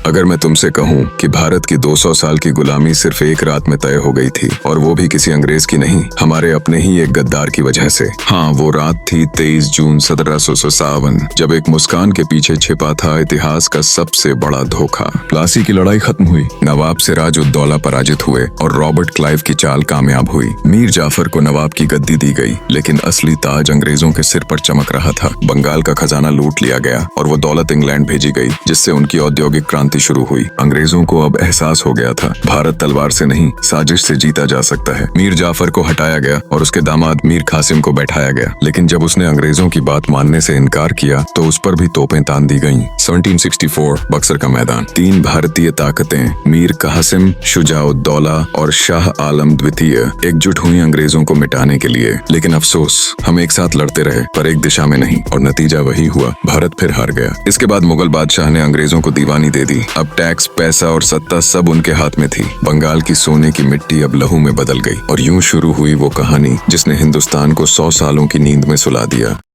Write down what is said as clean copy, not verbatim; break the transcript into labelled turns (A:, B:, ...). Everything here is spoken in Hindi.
A: अगर मैं तुमसे कहूं कि भारत की 200 साल की गुलामी सिर्फ एक रात में तय हो गई थी, और वो भी किसी अंग्रेज की नहीं, हमारे अपने ही एक गद्दार की वजह से। हाँ, वो रात थी 23 जून 1757, जब एक मुस्कान के पीछे छिपा था इतिहास का सबसे बड़ा धोखा। प्लासी की लड़ाई खत्म हुई, नवाब सिराज-उद-दौला पराजित हुए और रॉबर्ट क्लाइव की चाल कामयाब हुई। मीर जाफर को नवाब की गद्दी दी गई, लेकिन असली ताज अंग्रेजों के सिर पर चमक रहा था। बंगाल का खजाना लूट लिया गया और वो दौलत इंग्लैंड भेजी गई, जिससे उनकी औद्योगिक क्रांति शुरू हुई। अंग्रेजों को अब एहसास हो गया था, भारत तलवार से नहीं, साजिश से जीता जा सकता है। मीर जाफर को हटाया गया और उसके दामाद मीर कासिम को बैठाया गया, लेकिन जब उसने अंग्रेजों की बात मानने से इनकार किया तो उस पर भी तोपें तान दी गईं। 1764 बक्सर का मैदान। 3 भारतीय ताकतें मीर कासिम, शुजा-उद-दौला और शाह आलम द्वितीय एकजुट हुई अंग्रेजों को मिटाने के लिए। लेकिन अफसोस, हम एक साथ लड़ते रहे पर एक दिशा में नहीं, और नतीजा वही हुआ, भारत फिर हार गया। इसके बाद मुगल बादशाह ने अंग्रेजों को दीवानी दे दी। अब टैक्स, पैसा और सत्ता सब उनके हाथ में थी। बंगाल की सोने की मिट्टी अब लहू में बदल गई, और यूं शुरू हुई वो कहानी जिसने हिंदुस्तान को 100 सालों की नींद में सुला दिया।